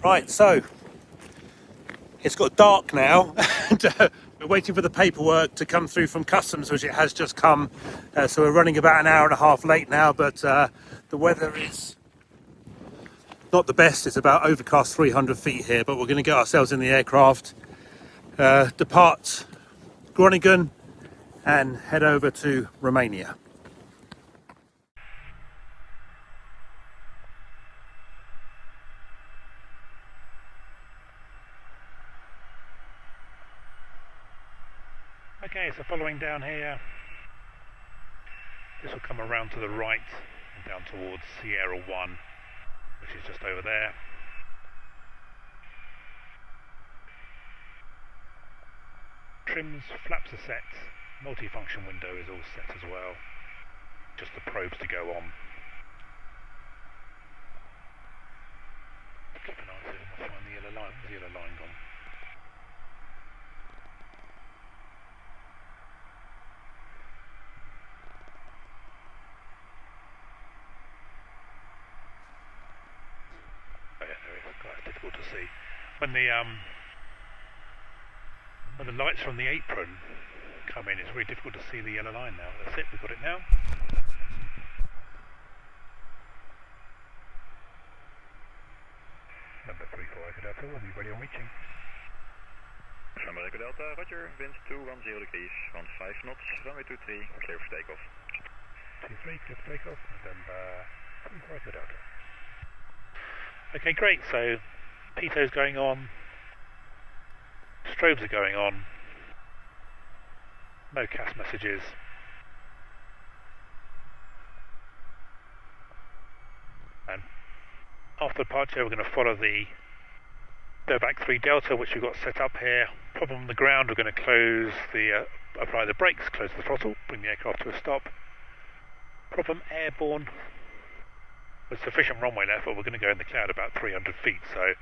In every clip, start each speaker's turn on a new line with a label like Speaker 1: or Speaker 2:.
Speaker 1: Right, so it's got dark now and we're waiting for the paperwork to come through from customs, which it has just come. So we're running about an hour and a half late now, but the weather is not the best. It's about overcast 300 feet here, but we're going to get ourselves in the aircraft, depart Groningen and head over to Romania. Okay, so following down here, this will come around to the right and down towards Sierra 1, which is just over there. Trims, flaps are set, multi-function window is all set as well, just the probes to go on. Keep an eye to find the yellow line. Where's the yellow line gone? Oh yeah, there it is. Quite difficult to see. When the lights from the apron come in, it's very difficult to see the yellow line now. That's it, we've got it now. Number 34 Echo Delta, we'll be ready on reaching.
Speaker 2: Number Echo Delta, roger, wind 210 degrees, 15 knots, runway 23, clear for takeoff.
Speaker 1: 23, clear for takeoff, November 34 Echo Delta. Okay, great, so pitot going on, strobes are going on, no CAS messages. And after departure, we're going to follow the Durback 3 Delta, which we've got set up here. Problem on the ground, we're going to close the, apply the brakes, close the throttle, bring the aircraft to a stop. Problem airborne, with sufficient runway left, but we're going to go in the cloud about 300 feet, so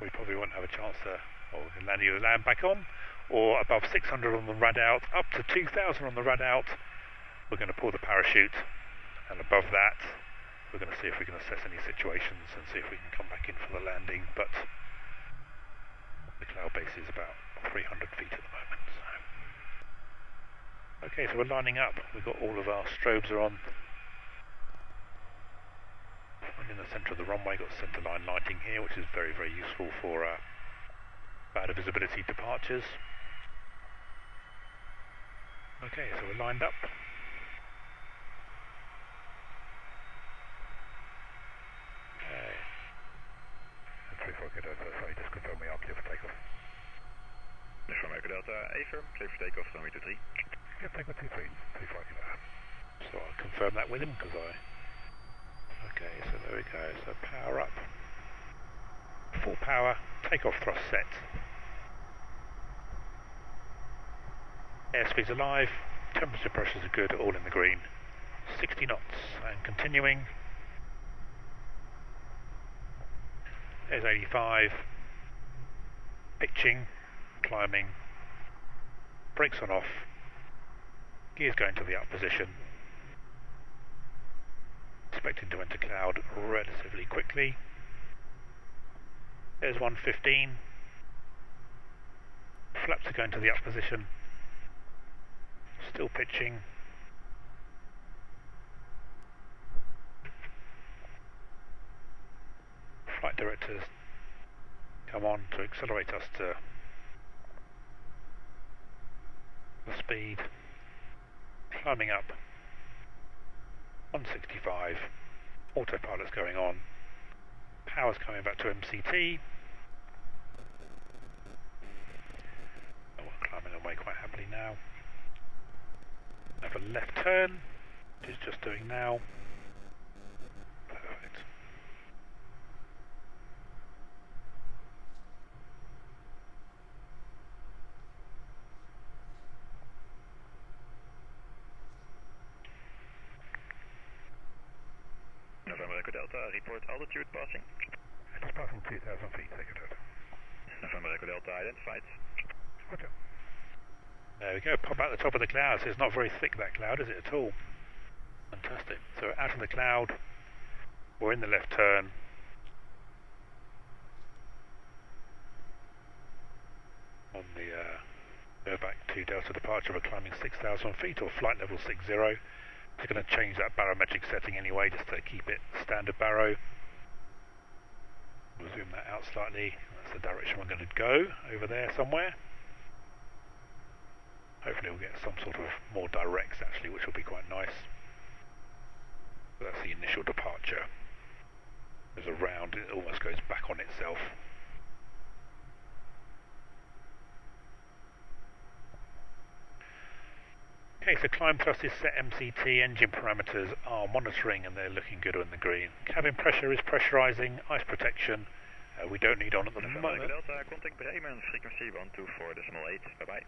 Speaker 1: we probably won't have a chance to, or we can either land back on, or above 600 on the rad out, up to 2000 on the rad out, we're going to pull the parachute, and above that, we're going to see if we can assess any situations and see if we can come back in for the landing, but the cloud base is about 300 feet at the moment. So. Okay, so we're lining up, we've got all of our strobes are on. And in the centre of the runway, got centre line lighting here, which is very, very useful for bad visibility departures. Okay, so we're lined up. Okay. 34 Echo Delta, sorry, just confirm we are clear for takeoff.
Speaker 2: From Echo Delta, A-firm, clear for takeoff, runway 23.
Speaker 1: Yeah, takeoff 23, 34 Echo Delta. So I'll confirm that with him, because Okay, so there we go, so power up, full power, takeoff thrust set. Airspeed's alive, temperature pressures are good, all in the green. 60 knots, and continuing. There's 85, pitching, climbing, brakes on off, gears going to the up position. Expecting to enter cloud relatively quickly. There's 115. Flaps are going to the up position. Still pitching. Flight directors come on to accelerate us to the speed. Climbing up. 165, autopilot's going on, power's coming back to MCT. Oh, we're climbing away quite happily now. Have a left turn, which is just doing now. Perfect.
Speaker 2: November Echo Delta, report altitude passing.
Speaker 1: It's passing 2000 feet, Echo Delta.
Speaker 2: November Echo Delta identified.
Speaker 1: Roger. There we go, pop out the top of the clouds. It's not very thick, that cloud, is it at all? Fantastic. So out of the cloud, we're in the left turn. on the back to Delta departure. We're climbing 6,000 feet or flight level 60. We're going to change that barometric setting anyway just to keep it standard baro. We'll zoom that out slightly. That's the direction we're going to go, over there somewhere. Hopefully we'll get some sort of more directs actually, which will be quite nice. But that's the initial departure. There's a round, it almost goes back on itself. Okay, so climb thrust is set MCT, engine parameters are monitoring and they're looking good on the green. Cabin pressure is pressurising, ice protection, we don't need on at the moment.
Speaker 2: Delta, contact Bremen, frequency 124.8, bye bye.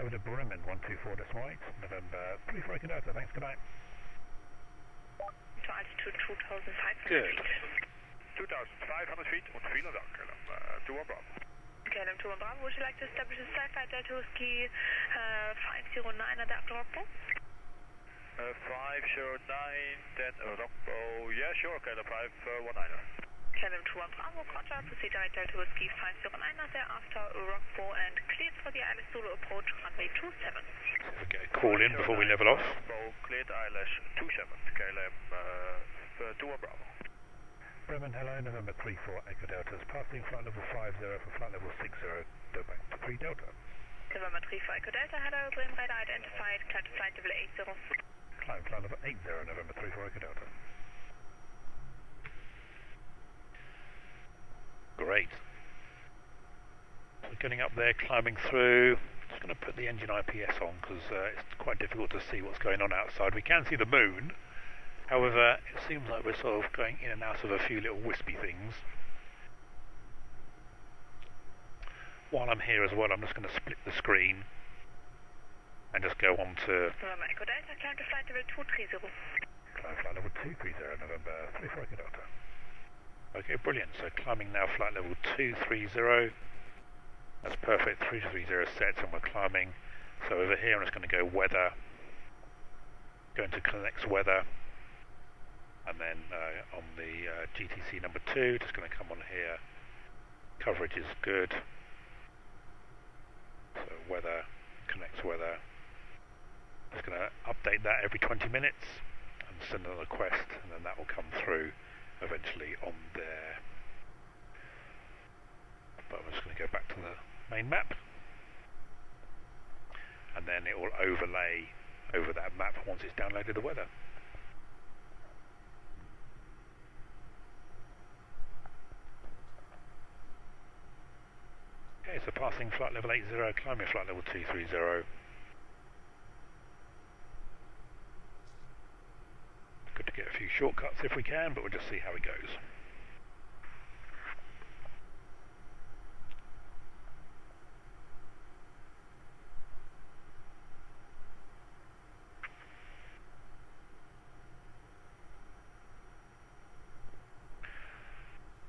Speaker 1: Over to Bremen, 124.8, November 34 Delta, thanks, good night.
Speaker 3: To altitude 2,500
Speaker 1: Good.
Speaker 3: feet.
Speaker 2: 2,500 feet und vielen Dank, KLM 2 Bravo.
Speaker 3: KLM 2 Bravo, would you like to establish a side Delta Whiskey 509 at after Rockpo?
Speaker 2: 509, then Rockpo, yeah sure, KLM 519.
Speaker 3: KLM 2 Bravo, Roger, proceed direct Delta Whiskey 509 thereafter Rockpo and cleared for the ILS Zulu approach runway 27.
Speaker 1: We'll get a call in before we level off.
Speaker 2: Rockpo, cleared ILS 27, KLM 2 Bravo.
Speaker 1: Bremen, hello, November 34 Echo Delta, passing flight level 50 for flight level 60, go back to 3 Delta.
Speaker 3: November 34 Echo Delta, hello, Bremen radar identified, climb to flight level 80.
Speaker 1: Climb flight level 80, November 34 Echo Delta. Great. So getting up there, climbing through, just going to put the engine IPS on because it's quite difficult to see what's going on outside. We can see the moon. However, it seems like we're sort of going in and out of a few little wispy things. While I'm here as well, I'm just going to split the screen and just go on to
Speaker 3: November Echo Delta, climb to flight level 230.
Speaker 1: climb flight level 230, November 34 Echo Delta. Okay, brilliant. So climbing now flight level 230. That's perfect. 330 set, and we're climbing. So over here, I'm just going to go weather. Going to connect weather. And then on the GTC number 2, just going to come on here. Coverage is good. So weather, connects weather. Just going to update that every 20 minutes and send a request, and then that will come through eventually on there. But I'm just going to go back to the main map. And then it will overlay over that map once it's downloaded the weather. Okay, so passing flight level 80, climbing flight level 230. Good to get a few shortcuts if we can, but we'll just see how it goes.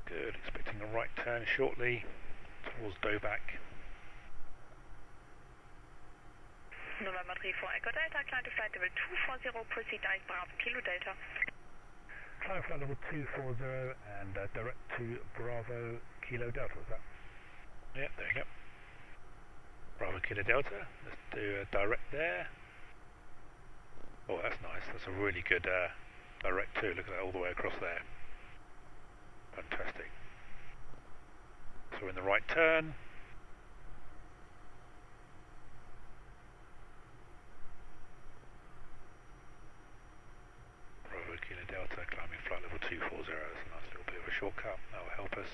Speaker 1: Good, expecting a right turn shortly towards Doback.
Speaker 3: November 34 Echo Delta, climb to flight level 240, proceed direct Bravo Kilo Delta.
Speaker 1: Climb flight level 240 and direct to Bravo Kilo Delta, was that? Yeah, there you go. Bravo Kilo Delta, let's do a direct there. Oh, that's nice, that's a really good direct too, look at that all the way across there. Fantastic. So we're in the right turn. Bravo Kilo Delta, climbing flight level 240. That's a nice little bit of a shortcut. That will help us.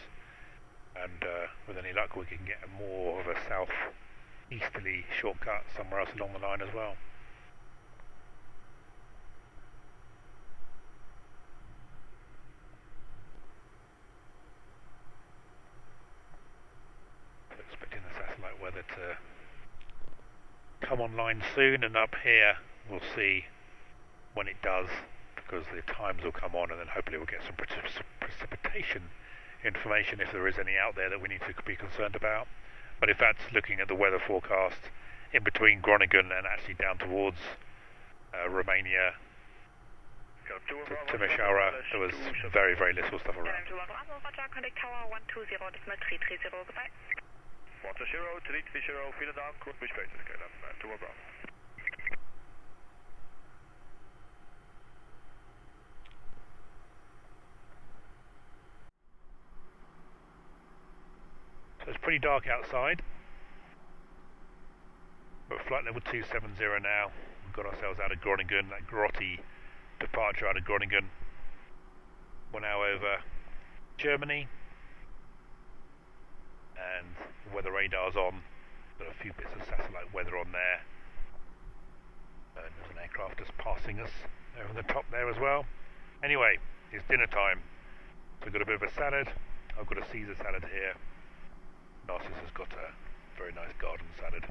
Speaker 1: And with any luck, we can get more of a south-easterly shortcut somewhere else along the line as well. Expecting the satellite weather to come online soon, and up here we'll see when it does, because the times will come on, and then hopefully we'll get some precipitation information if there is any out there that we need to be concerned about. But if that's looking at the weather forecast in between Groningen and actually down towards Romania, Timisoara, there was very, very little stuff around.
Speaker 3: KLM 2 Bravo, Roger, contact tower 120.330, goodbye.
Speaker 2: 120, vielen Dank, und bis später. Okay, dann to Bravo.
Speaker 1: So it's pretty dark outside. We're at flight level 270 now. We've got ourselves out of Groningen, that grotty departure out of Groningen. We're now over Germany, and the weather radar's on. Got a few bits of satellite weather on there. And there's an aircraft just passing us over the top there as well. Anyway, it's dinner time. So we've got a bit of a salad. I've got a Caesar salad here. Narcissus has got a very nice garden salad.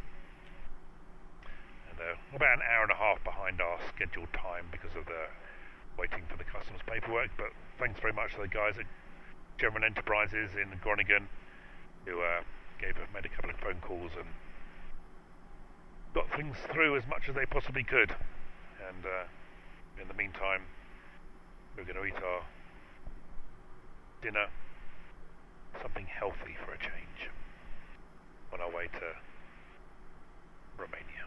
Speaker 1: And about an hour and a half behind our scheduled time because of the waiting for the customs paperwork. But thanks very much to the guys at German Enterprises in Groningen who made a couple of phone calls and got things through as much as they possibly could. And in the meantime, we're going to eat our dinner, something healthy for a change, on our way to Romania.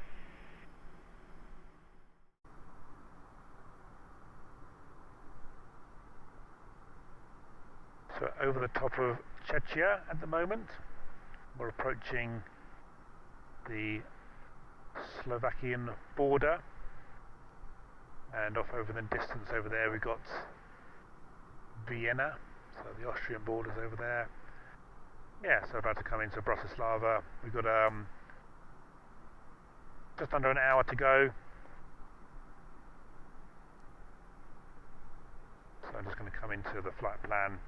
Speaker 1: So over the top of Czechia at the moment, we're approaching the Slovakian border, and off over the distance over there we've got Vienna, so the Austrian border's over there. Yeah, so about to come into Bratislava. We've got just under an hour to go. So I'm just going to come into the flight plan,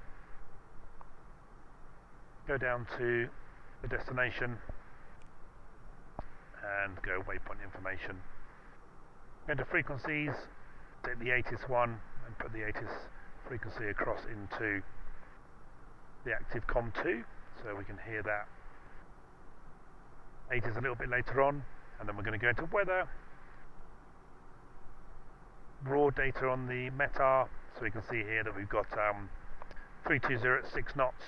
Speaker 1: go down to the destination and go waypoint information. Go into frequencies, take the ATIS one and put the ATIS frequency across into the active COM2 so we can hear that ATIS a little bit later on. And then we're going to go into weather, raw data on the METAR, so we can see here that we've got 320 at 6 knots,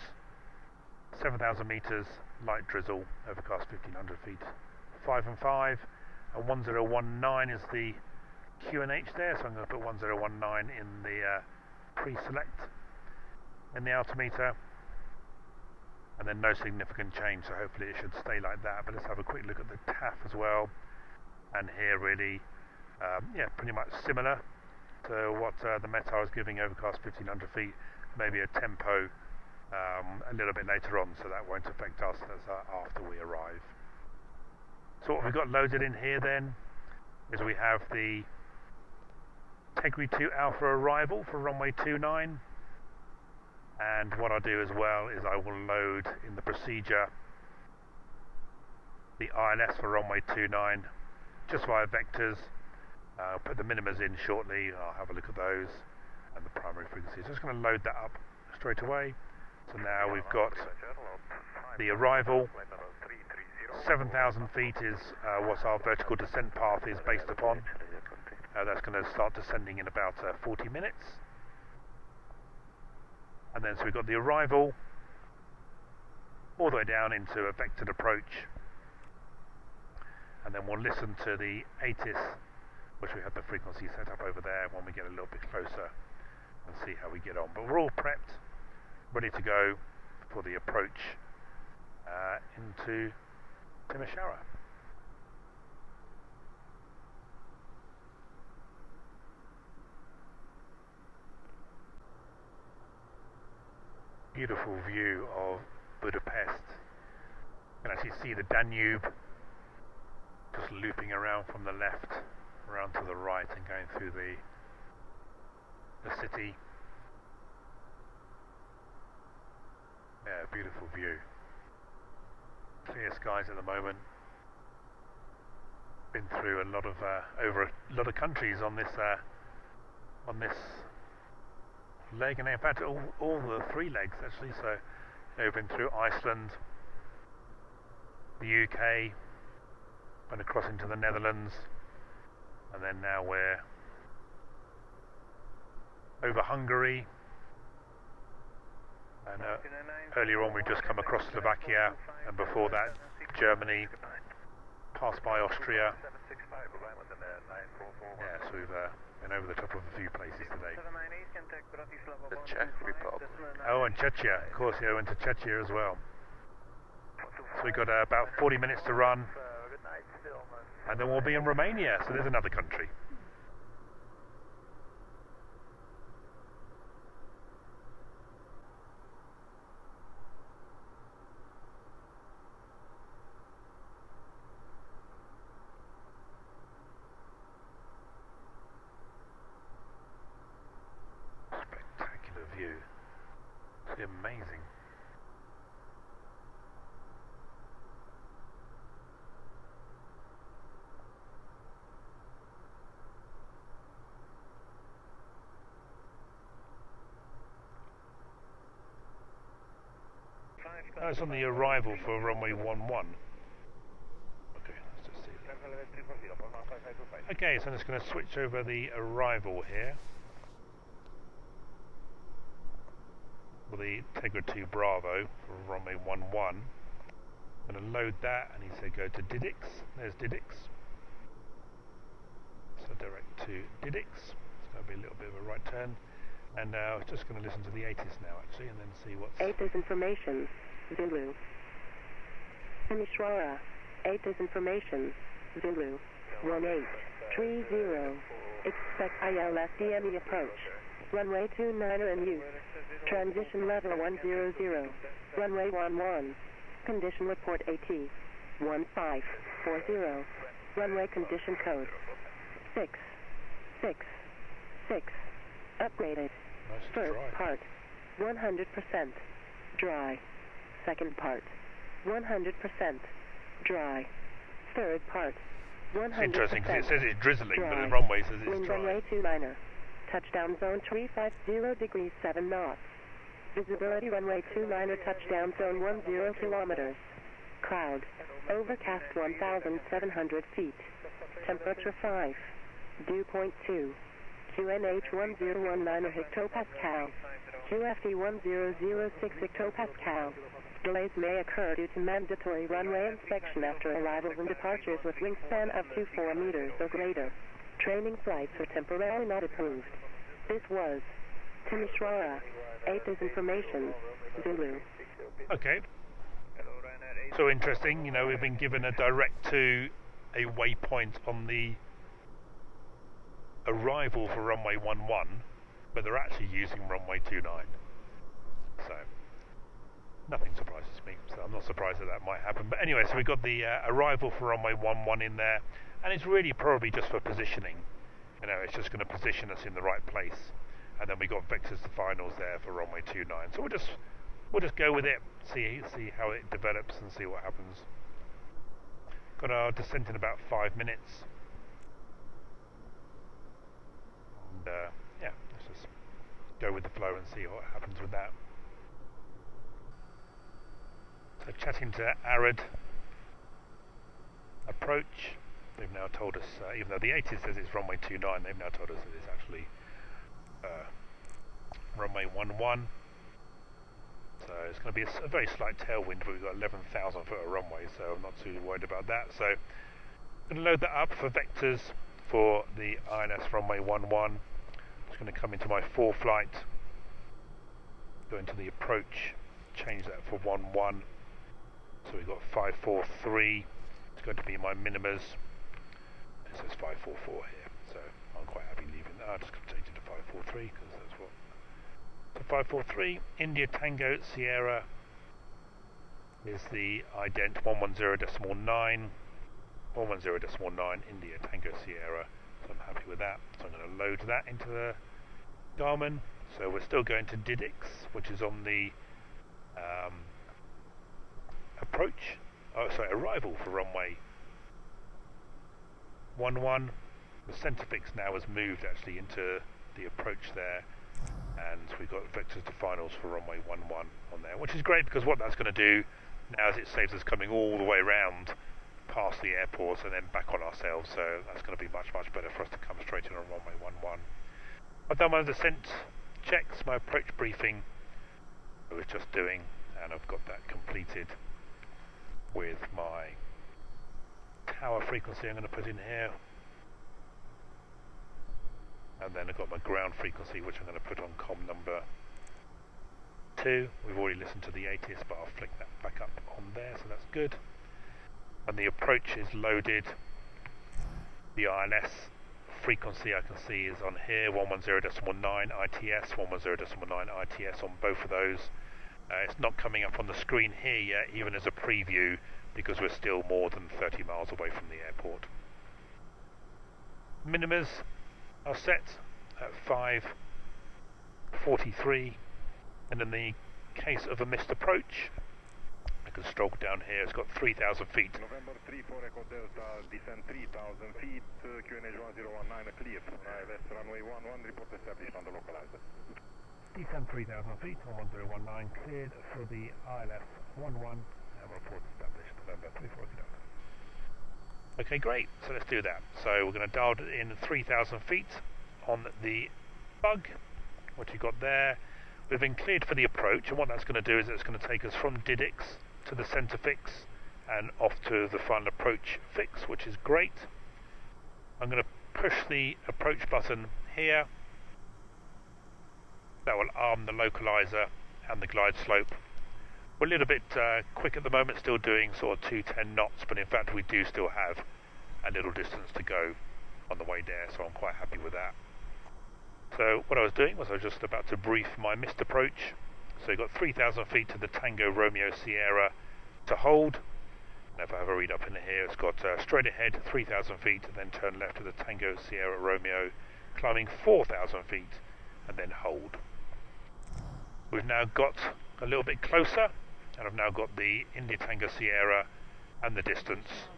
Speaker 1: 7,000 meters, light drizzle, overcast 1,500 feet, 5 and 5, and 1019 is the QNH there, so I'm going to put 1019 in the pre-select in the altimeter, and then no significant change, so hopefully it should stay like that. But let's have a quick look at the TAF as well, and here really, yeah, pretty much similar to what the METAR is giving, overcast 1,500 feet, maybe a tempo a little bit later on, so that won't affect us. That's after we arrive. So what we've got loaded in here then is we have the Tegri 2 Alpha arrival for runway 29, and what I'll do as well is I will load in the procedure the ILS for runway 29 just via vectors. I'll put the minimas in shortly. I'll have a look at those and the primary frequencies. Just going to load that up straight away. So now we've got the arrival. 7,000 feet is what our vertical descent path is based upon. That's going to start descending in about 40 minutes. And then so we've got the arrival all the way down into a vectored approach. And then we'll listen to the ATIS, which we have the frequency set up over there when we get a little bit closer, and see how we get on. But we're all prepped, ready to go for the approach into Timisoara. Beautiful view of Budapest. You can actually see the Danube just looping around from the left around to the right and going through the city. Yeah, beautiful view. Clear skies at the moment. Been through a lot of over a lot of countries on this leg, and in fact all the 3 legs actually. So we've been through Iceland, the UK, went across into the Netherlands, and then now we're over Hungary, And earlier on we've just come across Slovakia, and before that Germany, passed by Austria. Yeah, so we've been over the top of a few places today.
Speaker 4: The Czech Republic.
Speaker 1: Oh, and Czechia, of course, yeah, went to Czechia as well. So we've got about 40 minutes to run, and then we'll be in Romania, so there's another country. Spectacular view. It's amazing. It's on the arrival for runway 11. Okay, let's just see that. Okay, so I'm just going to switch over the arrival here. With the Tegra 2 Bravo for runway 11. I'm going to load that, and he said go to Didix. There's Didix. So direct to Didix. It's going to be a little bit of a right turn. And I'm just going to listen to the ATIS now, actually, and then see what's...
Speaker 5: ATIS information, Zulu. Timisoara, ATIS information, Zulu. 1830. Expect ILSDME approach. Runway 29 in use. Transition level 100. Runway 11. Condition report AT. 1540. Runway condition code. 666. Upgraded.
Speaker 1: Nice.
Speaker 5: First
Speaker 1: Dry.
Speaker 5: part, 100% dry. Second part, 100% dry. Third part, 100%
Speaker 1: It's interesting because it says it's drizzling,
Speaker 5: dry.
Speaker 1: but the runway says it's
Speaker 5: Wind
Speaker 1: dry.
Speaker 5: runway 29er. Touchdown zone 350 degrees 7 knots. Visibility runway 29er touchdown zone 10 kilometers. Cloud. Overcast 1,700 feet. Temperature 5. Dew point 2. QNH 1019 hectopascal. QFE 1006 hectopascal. Delays may occur due to mandatory runway inspection after arrivals and departures with wingspan up to 4 meters or greater. Training flights are temporarily not approved. This was Timisoara, ATIS information, Zulu.
Speaker 1: Okay. So interesting, you know, we've been given a direct to a waypoint on the arrival for runway 11, but they're actually using runway 29. So, nothing surprises me, so I'm not surprised that might happen. But anyway, so we've got the arrival for runway 11 in there, and it's really probably just for positioning. You know, it's just going to position us in the right place. And then we got vectors to finals there for runway 29. So we'll just go with it, see how it develops and see what happens. Got our descent in about 5 minutes. And yeah, let's just go with the flow and see what happens with that. So chatting to Arid approach, they've now told us, even though the ATIS says it's runway 29, they've now told us that it's actually runway 11. So it's going to be a very slight tailwind, but we've got 11,000 foot of runway, so I'm not too worried about that. So I'm going to load that up for vectors for the INS runway 11. It's going to come into my flight, go into the approach, change that for 11. So we've got 543. It's going to be my minimas. It says 544 here, so I'm quite happy leaving that. I'll just change it to 543 because that's what. So 543, India Tango Sierra is the ident 110.9, 110.9 India Tango Sierra. So I'm happy with that. So I'm going to load that into the Garmin. So we're still going to Didix, which is on the arrival for runway 11. The centre fix now has moved actually into the approach there, and we've got vectors to finals for runway 11 on there, which is great because what that's going to do now is it saves us coming all the way around past the airports and then back on ourselves, so that's going to be much better for us to come straight in on runway 11. I've done my descent checks, my approach briefing, I was just doing, and I've got that completed with my tower frequency I'm going to put in here, and then I've got my ground frequency which I'm going to put on com number 2. We've already listened to the ATIS, but I'll flick that back up on there, so that's good. And the approach is loaded. The ILS frequency I can see is on here, 110.9 ITS, 110.9 ITS on both of those. It's not coming up on the screen here yet, even as a preview, because we're still more than 30 miles away from the airport. Minimas are set at 5:43, and in the case of a missed approach, I can stroke down here. It's got 3,000 feet.
Speaker 6: November 34 Echo Delta, descend 3,000 feet, QNH 1019 clear. ILS runway 11, report established on the localizer.
Speaker 1: Descend 3,000 feet, 1019 cleared for the ILS 11, and report established, November 34 Echo Delta. Okay, great, so let's do that. So we're going to dial it in 3,000 feet on the bug, what you got there. We've been cleared for the approach, and what that's going to do is it's going to take us from Didix to the centre fix and off to the final approach fix, which is great. I'm going to push the approach button here. That will arm the localizer and the glide slope. We're a little bit quick at the moment, still doing sort of 210 knots, but in fact we do still have a little distance to go on the way there, so I'm quite happy with that. So what I was doing was I was just about to brief my missed approach. So you've got 3,000 feet to the Tango Romeo Sierra to hold. And if I have a read up in here, it's got straight ahead 3,000 feet and then turn left to the Tango Sierra Romeo, climbing 4,000 feet and then hold. We've now got a little bit closer, and I've now got the India Tango Sierra and the distance,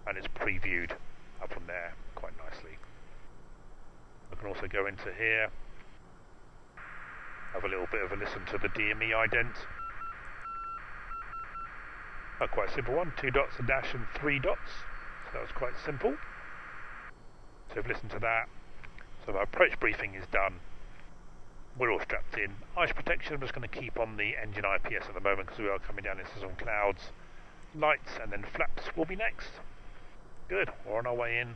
Speaker 1: and it's previewed up from there quite nicely. I can also go into here, have a little bit of a listen to the DME ident. Quite a simple one, 2 dots, a dash and 3 dots, so that was quite simple. So I've listened to that. So my approach briefing is done. We're all strapped in. Ice protection, I'm just going to keep on the engine IPS at the moment because we are coming down into some clouds. Lights and then flaps will be next. Good, we're on our way in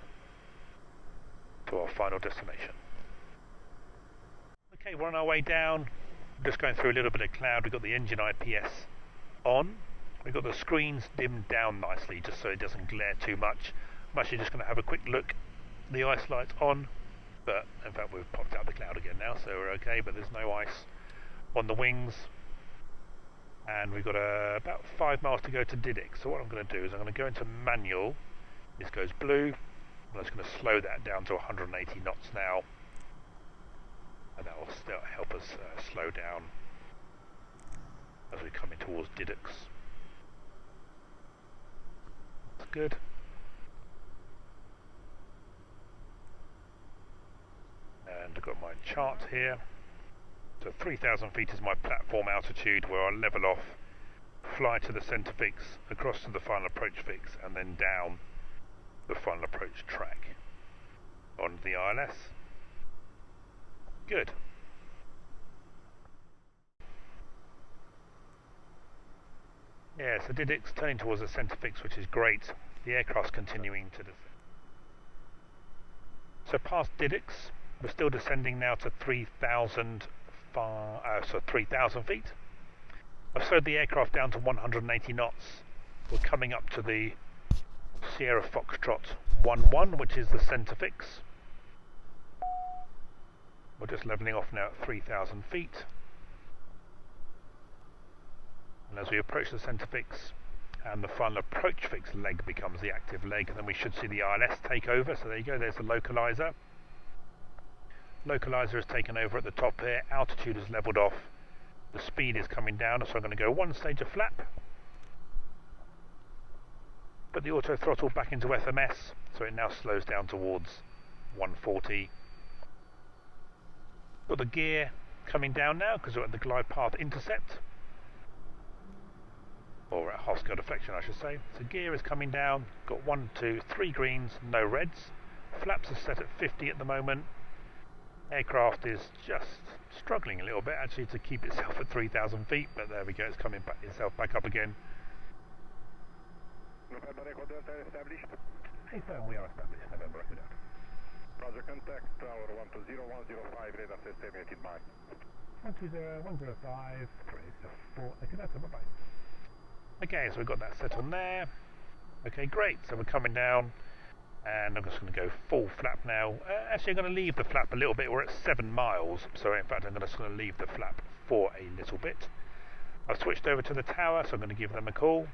Speaker 1: to our final destination. Okay, we're on our way down. Just going through a little bit of cloud. We've got the engine IPS on. We've got the screens dimmed down nicely just so it doesn't glare too much. I'm actually just going to have a quick look. The ice light's on, but in fact we've popped out the cloud again now, so we're okay, but there's no ice on the wings. And we've got about 5 miles to go to Didix. So what I'm going to do is I'm going to go into manual. This goes blue. I'm just going to slow that down to 180 knots now, and that will still help us slow down as we're coming towards Didix. That's good. And I've got my chart here. So 3,000 feet is my platform altitude, where I'll level off, fly to the centre fix, across to the final approach fix, and then down the final approach track on the ILS. Good. Yeah, so Didix turning towards the centre fix, which is great. The aircraft's continuing to descend. So past Didix, we're still descending now to 3,000 feet. I've slowed the aircraft down to 180 knots. We're coming up to the Sierra Foxtrot 11, which is the centre fix. We're just levelling off now at 3,000 feet. And as we approach the centre fix and the final approach fix leg becomes the active leg, then we should see the ILS take over. So there you go, there's the localizer. Localizer has taken over at the top here, altitude is levelled off, the speed is coming down, so I'm going to go one stage of flap. Put the auto throttle back into FMS, so it now slows down towards 140. Got the gear coming down now because we're at the glide path intercept, or at half scale deflection I should say. So gear is coming down, got 1, 2, 3 greens, no reds. Flaps are set at 50 at the moment. Aircraft is just struggling a little bit actually to keep itself at 3,000 feet, but there we go, it's coming back itself back up again.
Speaker 6: November Echo Delta established.
Speaker 1: Hey sir, we are established, November Echo Delta.
Speaker 6: Roger, contact tower 120105, radar system estimated by.
Speaker 1: 120, 105, 304, Echo Delta, bye bye. Okay, so we've got that set on there. Okay, great, so we're coming down. And I'm just going to go full flap now. Actually, I'm going to leave the flap a little bit. We're at 7 miles, so in fact, I'm just going to leave the flap for a little bit. I've switched over to the tower, so I'm going to give them a call.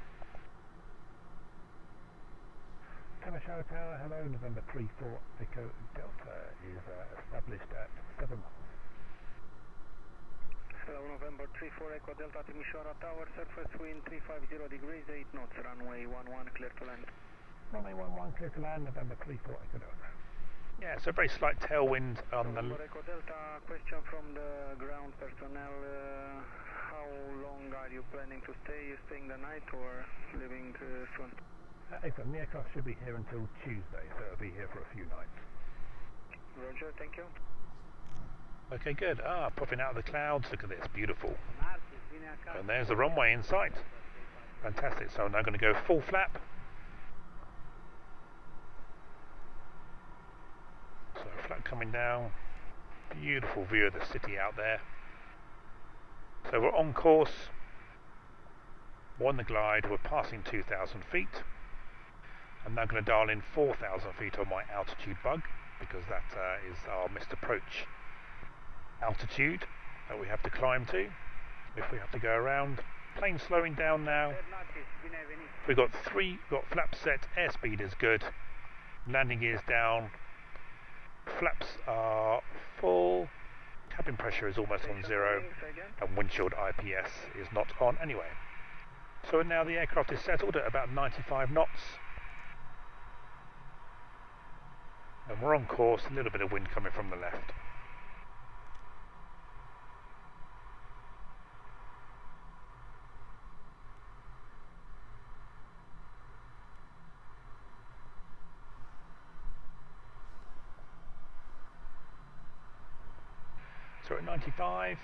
Speaker 1: Timisoara Tower, hello, November 34 Echo Delta is established at 7 miles.
Speaker 4: Hello, November 34 Echo Delta, Timisoara Tower, surface wind 350 degrees, 8 knots, runway 11, clear to land.
Speaker 1: Runway 11, clear to land, November 34 Echo Delta. Yeah, so very slight tailwind on
Speaker 4: November Echo Delta, question from the ground personnel. How long are you planning to stay? You staying the night or leaving soon?
Speaker 1: Excellent, the aircraft should be here until Tuesday, so it'll be here for a few nights.
Speaker 4: Roger, thank you.
Speaker 1: Okay, good. Popping out of the clouds, look at this, beautiful. And there's the runway in sight. Fantastic, so I'm now going to go full flap. So flap coming down, beautiful view of the city out there. So we're on course, we're on the glide, we're passing 2,000 feet. I'm now going to dial in 4,000 feet on my altitude bug, because that is our missed approach altitude that we have to climb to if we have to go around. Plane slowing down now. We've got flaps set, airspeed is good, landing gears down, flaps are full, cabin pressure is almost on 0, and windshield IPS is not on anyway. So now the aircraft is settled at about 95 knots. And we're on course, a little bit of wind coming from the left. So at 95,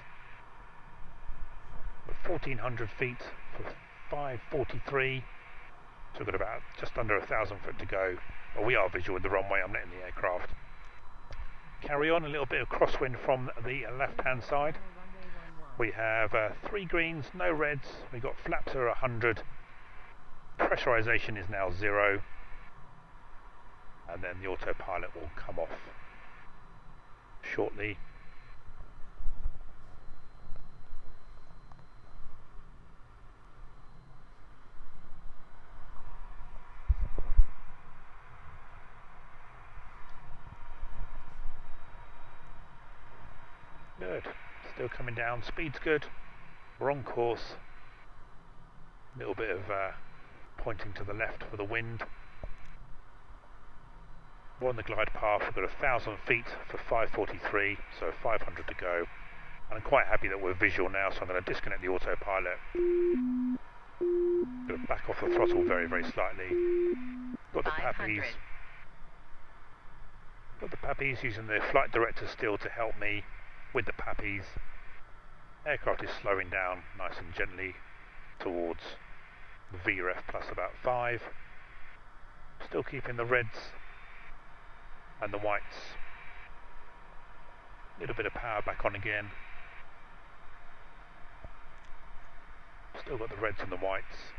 Speaker 1: we're 1,400 feet for 543. So we've got about just under 1,000 foot to go. Well, we are visual with the runway, I'm not in the aircraft. Carry on, a little bit of crosswind from the left-hand side. We have 3 greens, no reds. We've got flaps are 100. Pressurization is now 0. And then the autopilot will come off shortly. Good, still coming down, speed's good, we're on course, a little bit of pointing to the left for the wind. We're on the glide path, we've got 1,000 feet for 543, so 500 to go. And I'm quite happy that we're visual now, so I'm going to disconnect the autopilot. Going to back off the throttle very, very slightly. Got the pappies. Got the pappies using the flight director still to help me with the pappies. Aircraft is slowing down nice and gently towards VREF plus about 5. Still keeping the reds and the whites. A little bit of power back on again. Still got the reds and the whites.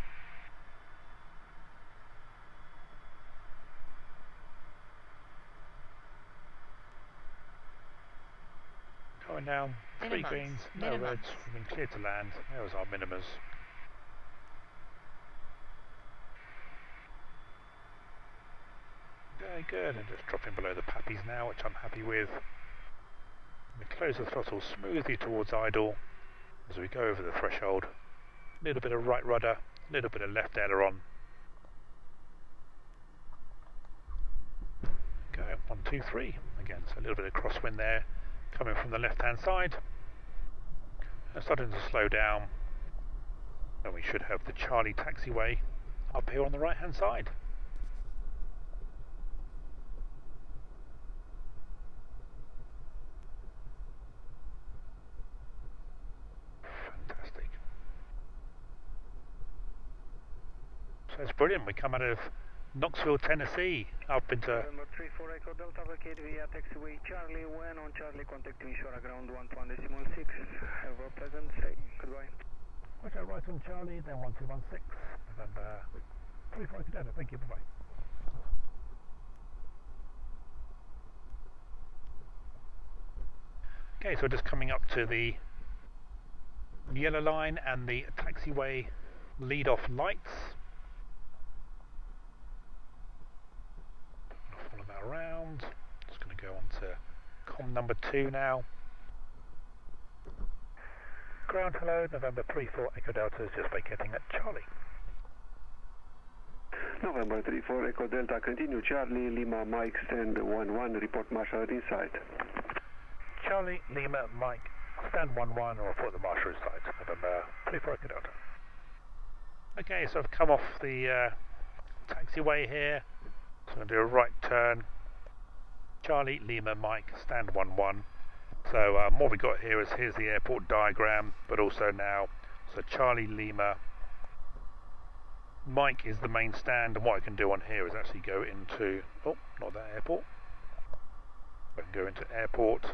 Speaker 1: Going down, 3 greens, no reds, we've been cleared to land. There's our minimas. Very good, and just dropping below the pappies now, which I'm happy with. We close the throttle smoothly towards idle as we go over the threshold. A little bit of right rudder, a little bit of left aileron. Go, 1, 2, 3. Again, so a little bit of crosswind there, coming from the left-hand side. And starting to slow down. And we should have the Charlie taxiway up here on the right-hand side. That's brilliant. We come out of Knoxville, Tennessee, up into...
Speaker 4: November 34 Echo Delta, vacate via taxiway Charlie. When on Charlie, contact Timisoara ground 121.6. Have a pleasant stay. Goodbye.
Speaker 1: Watch out right on Charlie, then 1216. November 34 Echo Delta. Thank you. Bye-bye. Okay, so we're just coming up to the yellow line and the taxiway lead-off lights. Follow that around. Just going to go on to comm number 2 now. Ground, hello, November 34 Echo Delta is just vacating at Charlie.
Speaker 7: November 34 Echo Delta, continue Charlie, Lima, Mike, stand 11, report marshal inside.
Speaker 1: Charlie, Lima, Mike, stand 11 and report the marshal inside. November 34 Echo Delta. Okay, so I've come off the taxiway here, so I'm going to do a right turn. Charlie, Lima, Mike, stand 11. So what we got here is, here's the airport diagram, but also now, so Charlie, Lima, Mike is the main stand, and what I can do on here is actually go into, oh, not that airport, I can go into airport,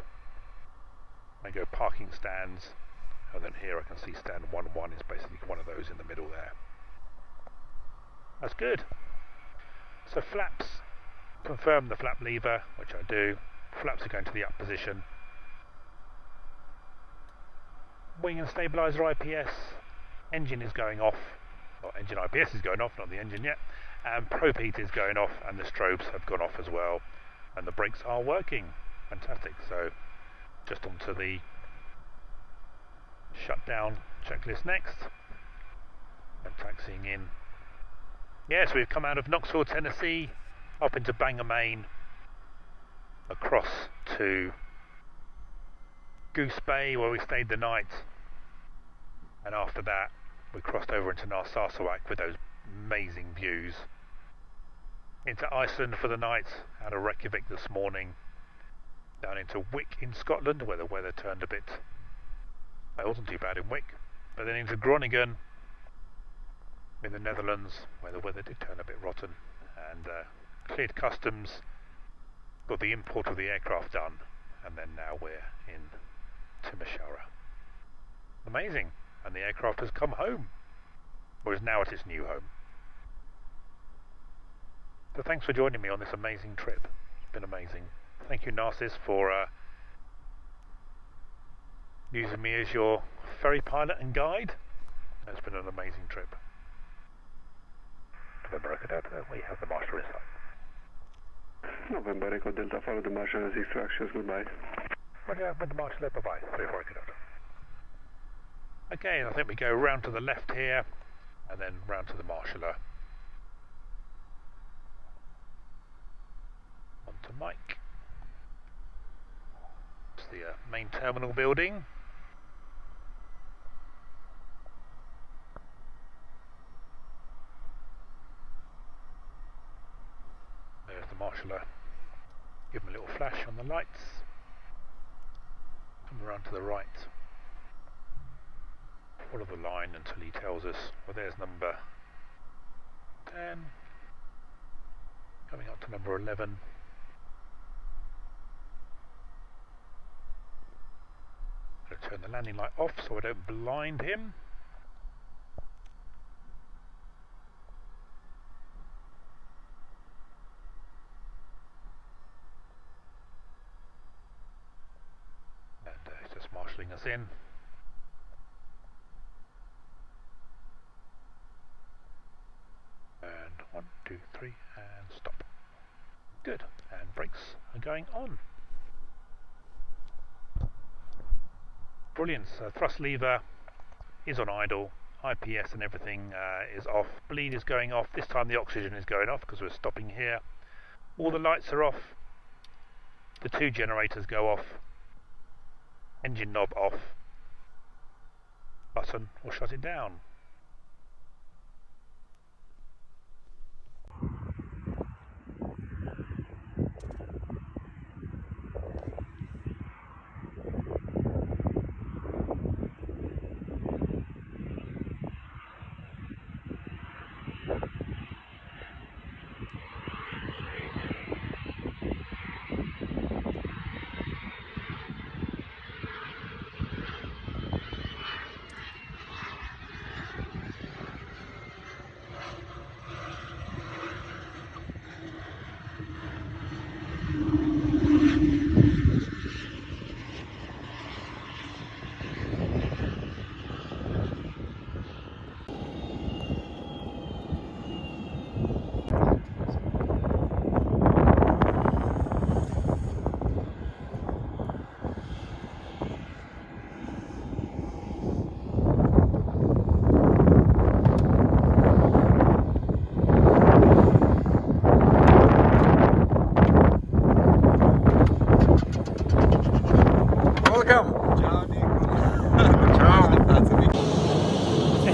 Speaker 1: I go parking stands, and then here I can see stand 11 is basically one of those in the middle there. That's good. So flaps, confirm the flap lever, which I do. Flaps are going to the up position. Wing and stabilizer IPS, engine is going off, well, engine IPS is going off, not the engine yet, and prop heat is going off, and the strobes have gone off as well, and the brakes are working. Fantastic. So just onto the shutdown checklist next, and taxiing in. Yes, we've come out of Knoxville, Tennessee, up into Bangor, Maine, across to Goose Bay, where we stayed the night, and after that we crossed over into Narsarsuaq with those amazing views, into Iceland for the night, out of Reykjavik this morning, down into Wick in Scotland, where the weather turned a bit, it wasn't too bad in Wick, but then into Groningen in the Netherlands, where the weather did turn a bit rotten, and cleared customs, got the import of the aircraft done, and then now we're in Timisoara. Amazing. And the aircraft has come home, or is now at its new home. So thanks for joining me on this amazing trip. It's been amazing. Thank you, Narcissus, for using me as your ferry pilot and guide. It's been an amazing trip. November Echo Delta, we have the marshal inside.
Speaker 7: November Echo Delta, follow the marshal's instructions, goodbye.
Speaker 1: Roger, with the marshal, bye-bye, 34 Echo Delta. Okay, and I think we go round to the left here, and then round to the marshaller. On to Mike. It's the main terminal building. There's the marshaller. Give him a little flash on the lights. Come around to the right. Follow the line until he tells us, well, there's number 10, coming up to number 11. I'm going to turn the landing light off so I don't blind him. And he's just marshalling us in. And 1, 2, 3, and stop. Good. And brakes are going on. Brilliant. So thrust lever is on idle. IPS and everything is off. Bleed is going off. This time the oxygen is going off because we're stopping here. All the lights are off. The 2 generators go off. Engine knob off. Button will shut it down.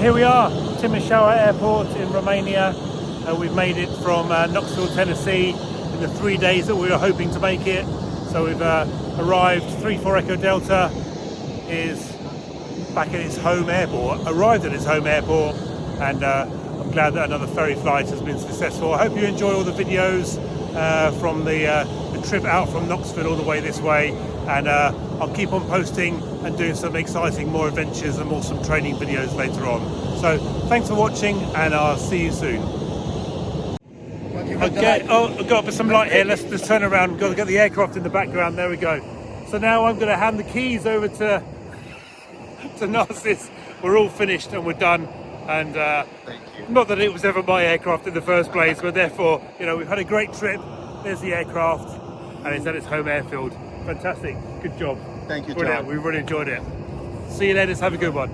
Speaker 1: here we are, Timisoara Airport in Romania. We've made it from Knoxville, Tennessee in the 3 days that we were hoping to make it. So we've arrived, 34 Echo Delta is back at its home airport, arrived at its home airport, and I'm glad that another ferry flight has been successful. I hope you enjoy all the videos from the trip out from Knoxville all the way this way, and I'll keep on posting and doing some exciting more adventures and more some training videos later on. So thanks for watching, and I'll see you soon. Okay, I've got some light here. Let's just turn around. Got to get the aircraft in the background. There we go. So now I'm going to hand the keys over to Narcissus. We're all finished and we're done. And not that it was ever my aircraft in the first place, but therefore, you know, we've had a great trip. There's the aircraft, and it's at its home airfield. Fantastic. Good job.
Speaker 8: Thank you,
Speaker 1: Brilliant.
Speaker 8: John.
Speaker 1: We really enjoyed it. See you later. Have a good one.